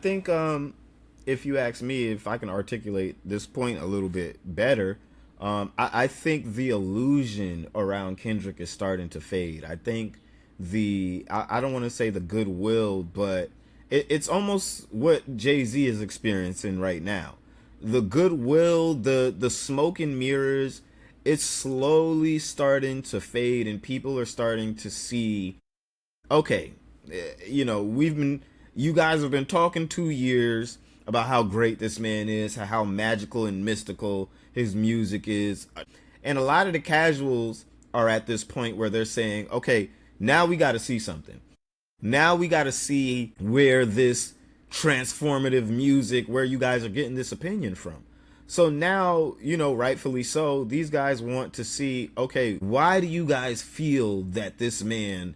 think if you ask me if I can articulate this point a little bit better, I think the illusion around Kendrick is starting to fade. I think I don't want to say the goodwill, but it's almost what Jay-Z is experiencing right now. The goodwill, the smoke and mirrors, it's slowly starting to fade, and people are starting to see, okay, we've been, you guys have been talking 2 years about how great this man is, how magical and mystical his music is. And a lot of the casuals are at this point where they're saying, okay, now we got to see something. Now we got to see where this transformative music, where you guys are getting this opinion from. So now, rightfully so, these guys want to see, okay, why do you guys feel that this man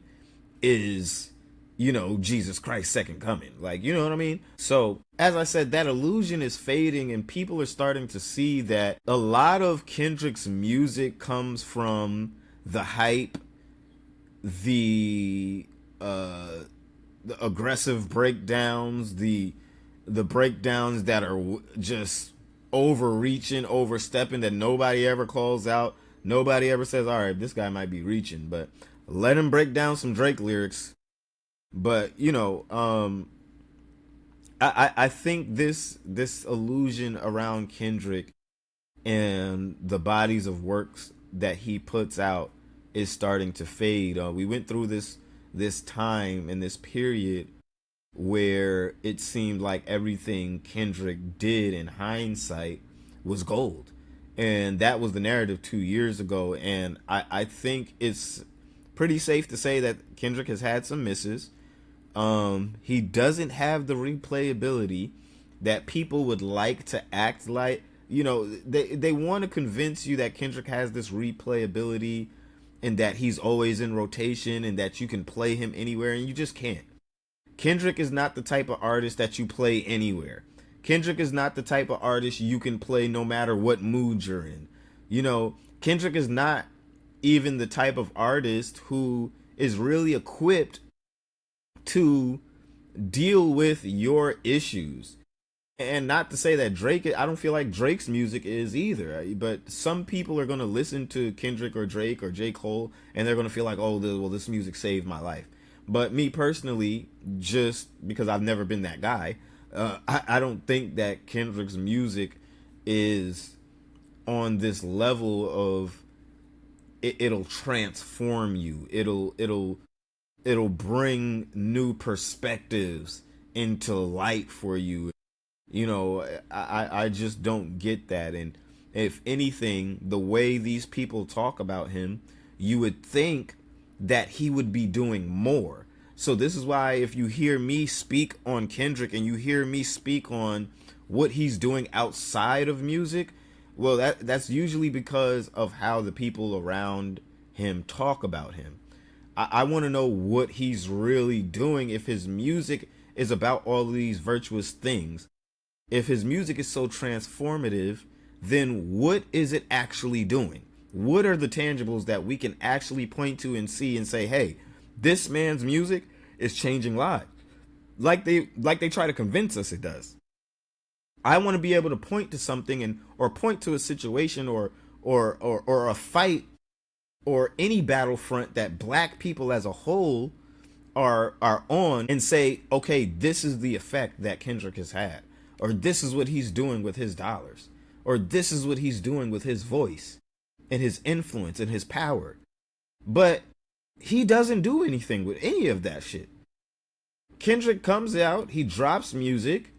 is, Jesus Christ's second coming? Like, you know what I mean? So, as I said, that illusion is fading, and people are starting to see that a lot of Kendrick's music comes from the hype, the the aggressive breakdowns, the breakdowns that are just overreaching, overstepping, that nobody ever calls out. Nobody ever says, all right, this guy might be reaching, but let him break down some Drake lyrics. But I think this illusion around Kendrick and the bodies of works that he puts out is starting to fade. We went through this time and this period where it seemed like everything Kendrick did in hindsight was gold. And that was the narrative 2 years ago. And I think it's pretty safe to say that Kendrick has had some misses. He doesn't have the replayability that people would like to act like. They want to convince you that Kendrick has this replayability and that he's always in rotation and that you can play him anywhere, and you just can't. Kendrick is not the type of artist that you play anywhere. Kendrick is not the type of artist you can play no matter what mood you're in. Kendrick is not even the type of artist who is really equipped to deal with your issues. And not to say that Drake, I don't feel like Drake's music is either. But some people are going to listen to Kendrick or Drake or J. Cole, and they're going to feel like, oh, well, this music saved my life. But me personally, just because I've never been that guy, I don't think that Kendrick's music is on this level of it'll transform you. It'll bring new perspectives into light for you. I just don't get that. And if anything, the way these people talk about him, you would think that he would be doing more. So this is why if you hear me speak on Kendrick and you hear me speak on what he's doing outside of music, well, that's usually because of how the people around him talk about him. I want to know what he's really doing. If his music is about all of these virtuous things, if his music is so transformative, then what is it actually doing? What are the tangibles that we can actually point to and see and say, hey, this man's music is changing lives? Like they try to convince us it does. I want to be able to point to something or point to a situation or a fight or any battlefront that black people as a whole are on and say, okay, this is the effect that Kendrick has had, or this is what he's doing with his dollars, or this is what he's doing with his voice and his influence and his power. But he doesn't do anything with any of that shit. Kendrick comes out, he drops music,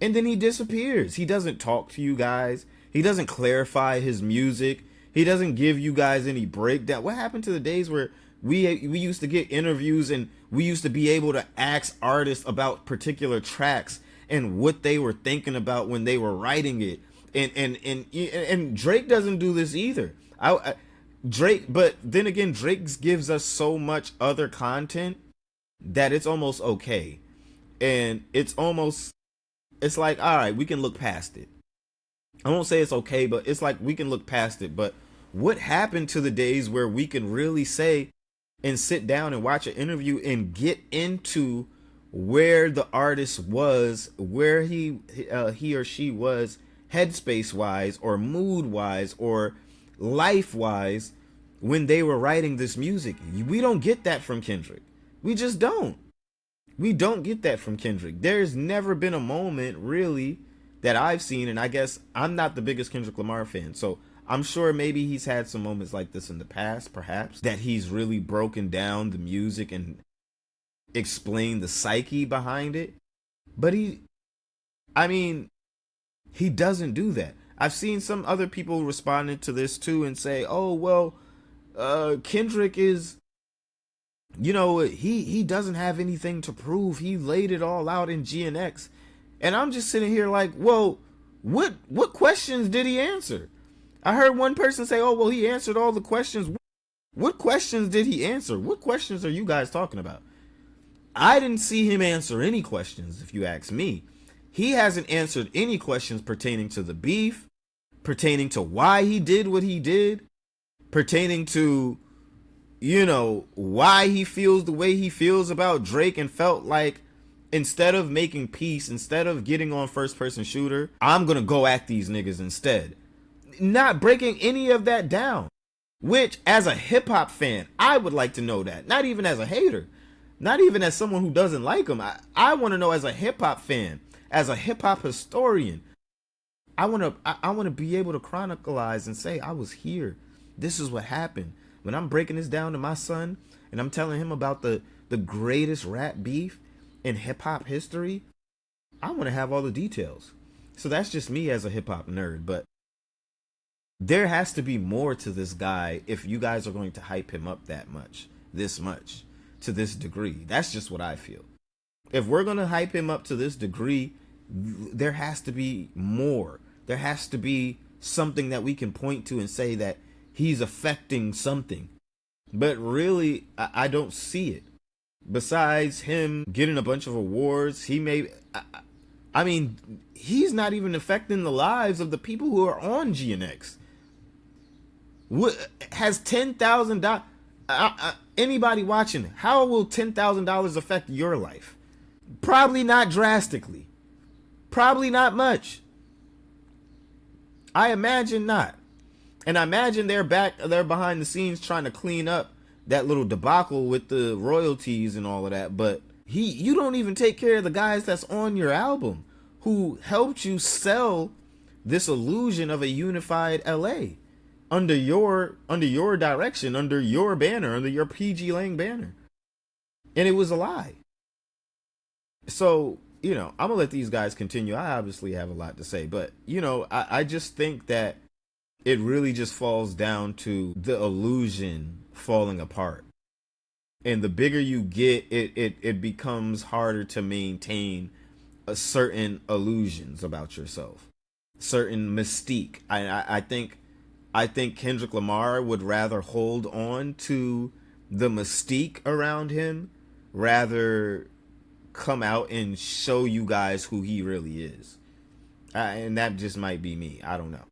and then he disappears. He doesn't talk to you guys. He doesn't clarify his music. He doesn't give you guys any breakdown. What happened to the days where we used to get interviews and we used to be able to ask artists about particular tracks and what they were thinking about when they were writing it? And Drake doesn't do this either. Drake, but then again, Drake gives us so much other content that it's almost okay, and it's like, all right, we can look past it. I won't say it's okay, but it's like we can look past it. But what happened to the days where we can really say and sit down and watch an interview and get into where the artist was, where he or she was headspace wise or mood wise or life wise when they were writing this music. We don't get that from Kendrick. We just don't. We don't get that from Kendrick. There's never been a moment really that I've seen, and I guess I'm not the biggest Kendrick Lamar fan, so I'm sure maybe he's had some moments like this in the past, perhaps, that he's really broken down the music and explained the psyche behind it. But I mean, he doesn't do that. I've seen some other people responding to this too and say, "Oh well, Kendrick is, he doesn't have anything to prove. He laid it all out in GNX." And I'm just sitting here like, well, what questions did he answer? I heard one person say, "Oh well, he answered all the questions." What questions did he answer? What questions are you guys talking about? I didn't see him answer any questions, if you ask me. He hasn't answered any questions pertaining to the beef, pertaining to why he did what he did, pertaining to, why he feels the way he feels about Drake, and felt like instead of making peace, instead of getting on first person shooter, I'm going to go at these niggas instead. Not breaking any of that down. Which, as a hip hop fan, I would like to know that. Not even as a hater. Not even as someone who doesn't like him. I want to know as a hip hop fan, as a hip hop historian. I want to be able to chronicleize and say, I was here. This is what happened. When I'm breaking this down to my son and I'm telling him about the greatest rap beef in hip hop history, I want to have all the details. So that's just me as a hip hop nerd. But there has to be more to this guy if you guys are going to hype him up that much, this much, to this degree. That's just what I feel. If we're going to hype him up to this degree, there has to be more. There has to be something that we can point to and say that he's affecting something. But really, I don't see it. Besides him getting a bunch of awards, he may... I mean, he's not even affecting the lives of the people who are on GNX. What has $10,000? Anybody watching? How will $10,000 affect your life? Probably not drastically. Probably not much. I imagine not. And I imagine they're behind the scenes trying to clean up that little debacle with the royalties and all of that. But you don't even take care of the guys that's on your album who helped you sell this illusion of a unified LA. Under your direction, under your banner, under your PG Lang banner. And it was a lie. So, I'm going to let these guys continue. I obviously have a lot to say. But, I just think that it really just falls down to the illusion falling apart. And the bigger you get, it becomes harder to maintain a certain illusions about yourself. Certain mystique. I think Kendrick Lamar would rather hold on to the mystique around him rather come out and show you guys who he really is. And that just might be me. I don't know.